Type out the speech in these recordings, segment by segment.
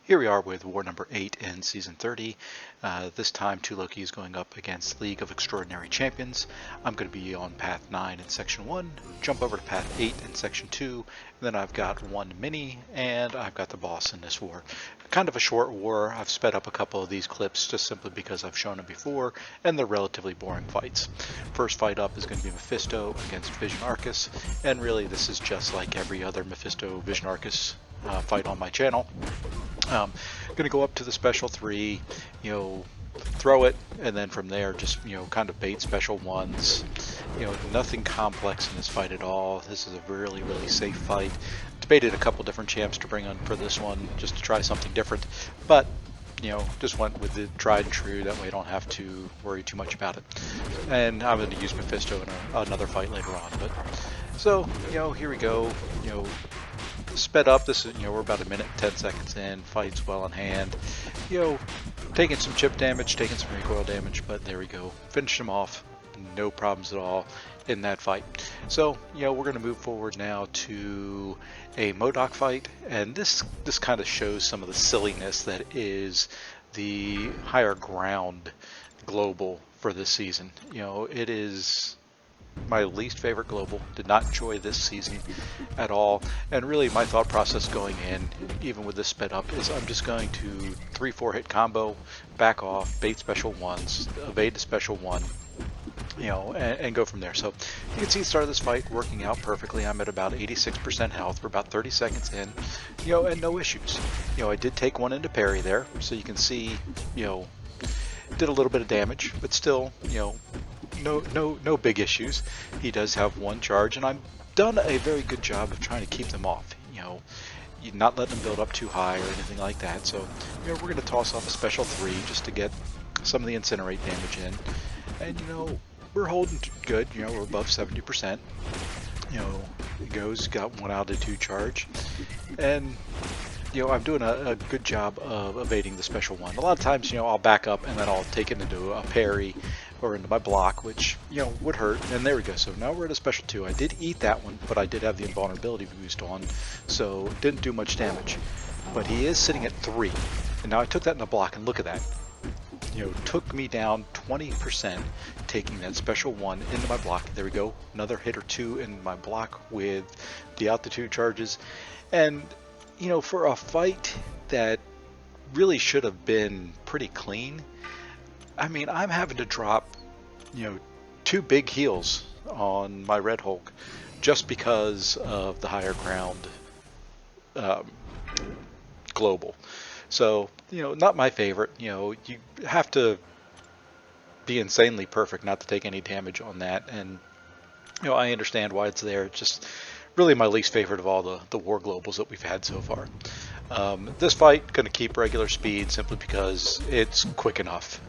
Here we are with war number 8 in season 30. This time 2Loki is going up against League of Extraordinary Champions. I'm going to be on path 9 in section 1, jump over to path 8 in section 2, and then I've got one mini, and I've got the boss in this war. Kind of a short war. I've sped up a couple of these clips just simply because I've shown them before, and they're relatively boring fights. First fight up is going to be Mephisto against Vision Aarkus, and really this is just like every other Mephisto Vision Aarkus fight on my channel. Gonna go up to the special 3, throw it, and then from there just kind of bait special 1s. Nothing complex in this fight at all. This is a really safe fight. Debated a couple different champs to bring on for this one just to try something different, but just went with the tried and true. That way I don't have to worry too much about it. And I'm going to use Mephisto in another fight later on. But so here we go. Sped up. This is we're about a minute and 10 seconds in. Fight's well in hand. Taking some chip damage, taking some recoil damage, but there we go. Finished him off. No problems at all in that fight. So we're going to move forward now to a Modoc fight, and this kind of shows some of the silliness that is the higher ground global for this season. It is my least favorite global. Did not enjoy this season at all, and really my thought process going in, even with this sped up, is I'm just going to 3-4 hit combo, back off, bait special 1s, evade the special 1, and go from there. So you can see the start of this fight working out perfectly. I'm at about 86% health. We're about 30 seconds in, and no issues. I did take one into parry there, so you can see, did a little bit of damage, but still, no big issues. He does have one charge, and I've done a very good job of trying to keep them off. You're not letting them build up too high or anything like that. So we're going to toss off a special 3 just to get some of the incinerate damage in, and we're holding good. We're above 70%. Goes got 1 altitude charge, and I'm doing a good job of evading the special 1. A lot of times, I'll back up and then I'll take it into a parry or into my block, which, would hurt. And there we go. So now we're at a special 2. I did eat that one, but I did have the invulnerability boost on, so it didn't do much damage. But he is sitting at 3. And now I took that in a block, and look at that. Took me down 20%, taking that special 1 into my block. There we go. Another hit or 2 in my block with the altitude charges. And for a fight that really should have been pretty clean, I mean, I'm having to drop, 2 big heals on my Red Hulk just because of the higher ground global. So, not my favorite. You have to be insanely perfect not to take any damage on that. And, I understand why it's there. It's just really my least favorite of all the war globals that we've had so far. This fight going to keep regular speed simply because it's quick enough.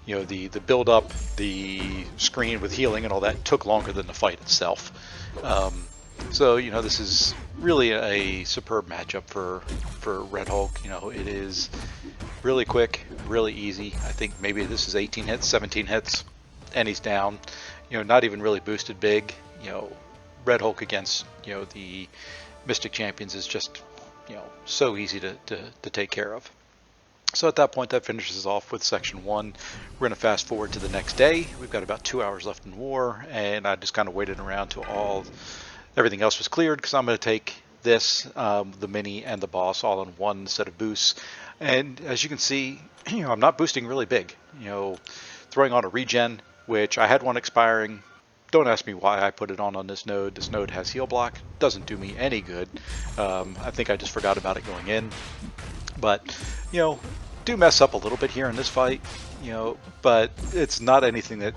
The build up, the screen with healing and all that took longer than the fight itself. So this is really a superb matchup for Red Hulk. It is really quick, really easy. I think maybe this is 18 hits, 17 hits, and he's down. Not even really boosted big. Red Hulk against the Mystic Champions is just so easy to take care of. So at that point, that finishes off with section 1. We're going to fast forward to the next day. We've got about 2 hours left in war, and I just kind of waited around till everything else was cleared, because I'm going to take this, the mini and the boss all in one set of boosts. And as you can see, I'm not boosting really big. Throwing on a regen, which I had one expiring. Don't ask me why I put it on this node. This node has heal block. Doesn't do me any good. I think I just forgot about it going in. But, do mess up a little bit here in this fight, but it's not anything that,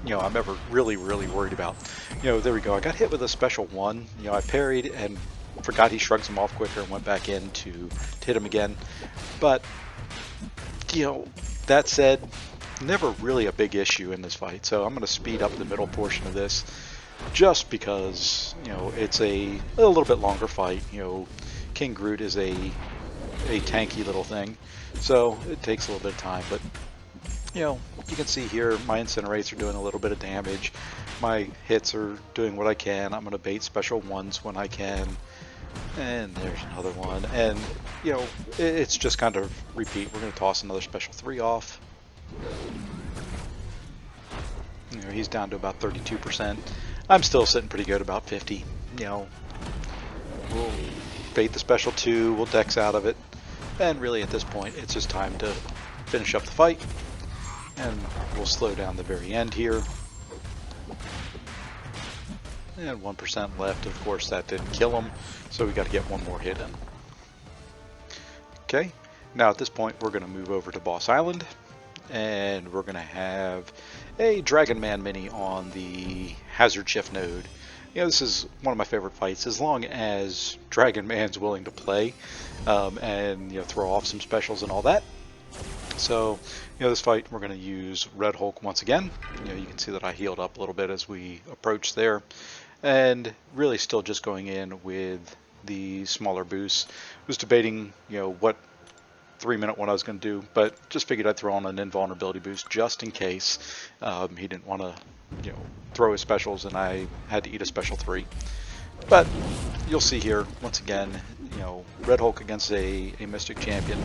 I'm ever really worried about. There we go. I got hit with a special 1. I parried and forgot he shrugs him off quicker and went back in to hit him again. But, that said, never really a big issue in this fight. So I'm going to speed up the middle portion of this just because, it's a little bit longer fight. King Groot is a tanky little thing, so it takes a little bit of time. But you can see here my incinerates are doing a little bit of damage. My hits are doing what I can. I'm going to bait special 1s when I can, and there's another one. And you know, it's just kind of repeat. We're going to toss another special 3 off. You know, he's down to about 32%. I'm still sitting pretty good, about 50. You know, we'll bait the special 2, we'll dex out of it, and really at this point it's just time to finish up the fight, and we'll slow down the very end here. And 1% left. Of course, that didn't kill him, so we got to get one more hit in. Okay, now at this point we're going to move over to Boss Island, and we're going to have a Dragonman mini on the Hazard Shift node. You know, this is one of my favorite fights, as long as Dragonman's willing to play and, you know, throw off some specials and all that. So, you know, this fight we're going to use Red Hulk once again. You know, you can see that I healed up a little bit as we approach there, and really still just going in with the smaller boosts. Was debating, you know, what 3-minute one I was going to do, but just figured I'd throw on an invulnerability boost just in case he didn't want to, you know, throw his specials and I had to eat a special 3. But you'll see here once again, you know, Red Hulk against a Mystic champion.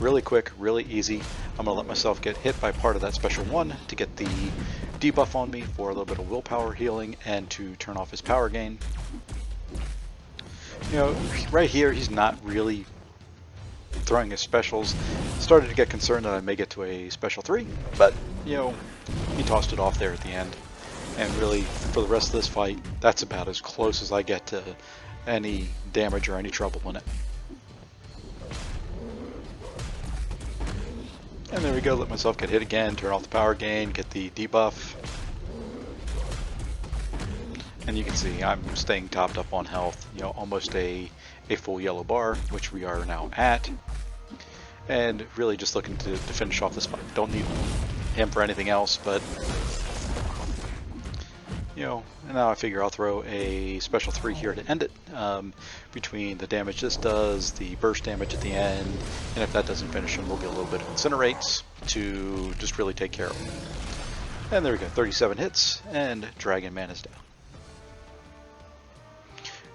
Really quick, really easy. I'm going to let myself get hit by part of that special 1 to get the debuff on me for a little bit of willpower healing and to turn off his power gain. You know, right here he's not really throwing his specials. Started to get concerned that I may get to a special 3, but, you know, he tossed it off there at the end. And really, for the rest of this fight, that's about as close as I get to any damage or any trouble in it. And there we go, let myself get hit again, turn off the power gain, get the debuff. And you can see I'm staying topped up on health, you know, almost a full yellow bar, which we are now at. And really just looking to finish off this fight. Don't need him for anything else, but, you know, now I figure I'll throw a special 3 here to end it. Between the damage this does, the burst damage at the end, and if that doesn't finish him, we'll get a little bit of incinerates to just really take care of him. And there we go, 37 hits, and Dragonman is down.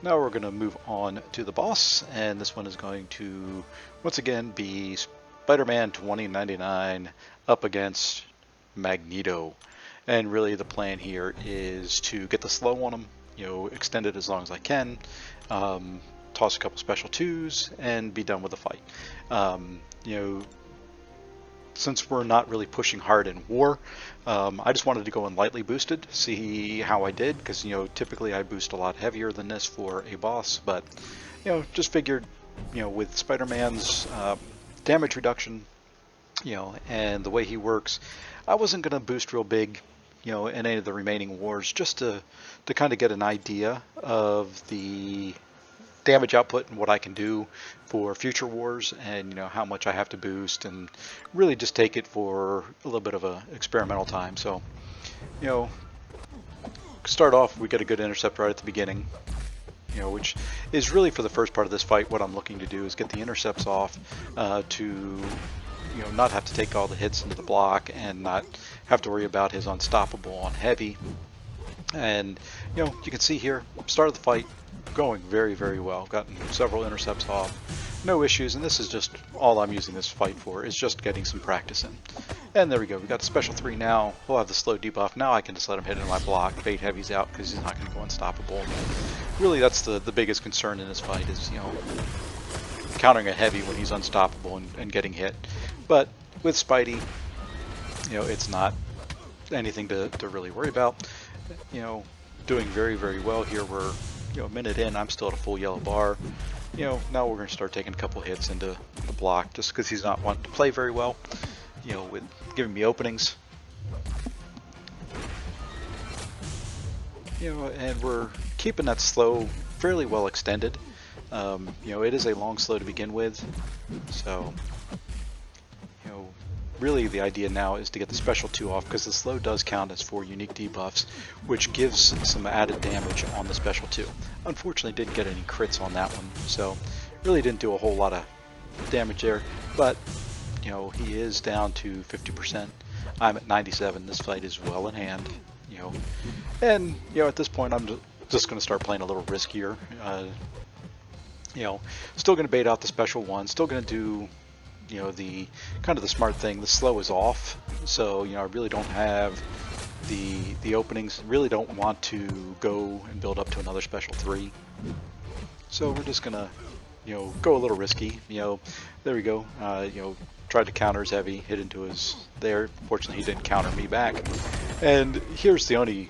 Now we're going to move on to the boss, and this one is going to once again be SpiderMan 2099 up against Magneto. And really the plan here is to get the slow on him, you know, extend it as long as I can, toss a couple special 2s, and be done with the fight. You know, since we're not really pushing hard in war, I just wanted to go in lightly boosted, see how I did, because, you know, typically I boost a lot heavier than this for a boss, but, you know, just figured, you know, with Spider-Man's damage reduction, you know, and the way he works, I wasn't going to boost real big, you know, in any of the remaining wars, just to kind of get an idea of the damage output and what I can do for future wars, and, you know, how much I have to boost, and really just take it for a little bit of a experimental time. So, you know, start off, we get a good intercept right at the beginning, you know, which is really for the first part of this fight. What I'm looking to do is get the intercepts off to, you know, not have to take all the hits into the block and not have to worry about his unstoppable on heavy. And, you know, you can see here, start of the fight going very, very well. Gotten several intercepts off, no issues, and this is just all I'm using this fight for, is just getting some practice in. And there we go, we got the special 3 now. We'll have the slow debuff. Now I can just let him hit into my block, bait heavies out because he's not going to go unstoppable. Really, that's the biggest concern in this fight, is, you know, countering a heavy when he's unstoppable and getting hit. But with Spidey, you know, it's not anything to really worry about. You know, doing very, very well here. We're, you know, a minute in, I'm still at a full yellow bar. You know, now we're going to start taking a couple hits into the block, just because he's not wanting to play very well, you know, with giving me openings. You know, and we're keeping that slow fairly well extended. You know, it is a long slow to begin with, so, you know, really the idea now is to get the special 2 off, because the slow does count as 4 unique debuffs, which gives some added damage on the special 2. Unfortunately, didn't get any crits on that one, so really didn't do a whole lot of damage there, but, you know, he is down to 50%. I'm at 97. This fight is well in hand, you know, and, you know, at this point I'm just going to start playing a little riskier. You know, still going to bait out the special one, still going to do, you know, the kind of the smart thing. The slow is off, so you know I really don't have the openings. Really don't want to go and build up to another special 3. So we're just gonna, you know, go a little risky. You know, there we go. You know, tried to counter his heavy, hit into his there. Fortunately, he didn't counter me back. And here's the only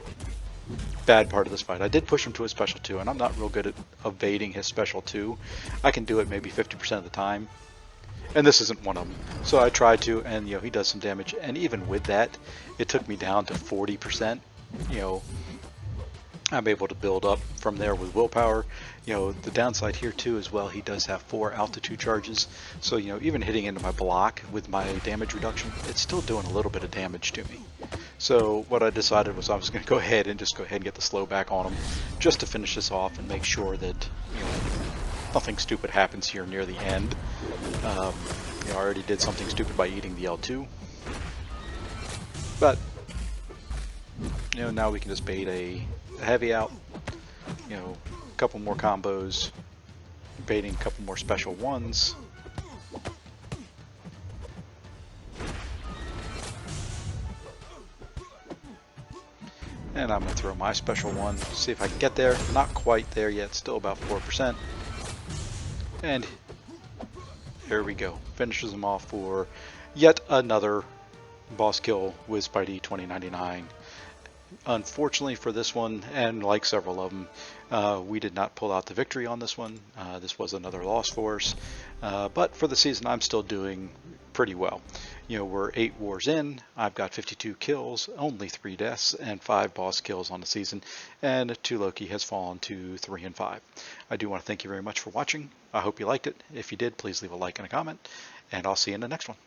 bad part of this fight. I did push him to his special 2, and I'm not real good at evading his special 2. I can do it maybe 50% of the time, and this isn't one of them. So I tried to, and you know, he does some damage. And even with that, it took me down to 40%. You know, I'm able to build up from there with willpower. You know, the downside here too as well, he does have 4 altitude charges. So, you know, even hitting into my block with my damage reduction, it's still doing a little bit of damage to me. So what I decided was I was going to go ahead and get the slow back on him just to finish this off and make sure that, you know, nothing stupid happens here near the end. You know, I already did something stupid by eating the L2. But, you know, now we can just bait a heavy out, you know, a couple more combos, baiting a couple more special ones. And I'm going to throw my special one, see if I can get there. Not quite there yet, still about 4%. And there we go. Finishes him off for yet another boss kill with Spidey 2099. Unfortunately for this one, and like several of them, we did not pull out the victory on this one. This was another loss for us. But for the season, I'm still doing pretty well. You know, we're 8 wars in. I've got 52 kills, only 3 deaths, and 5 boss kills on the season. And 2 Loki has fallen to 3 and 5. I do want to thank you very much for watching. I hope you liked it. If you did, please leave a like and a comment. And I'll see you in the next one.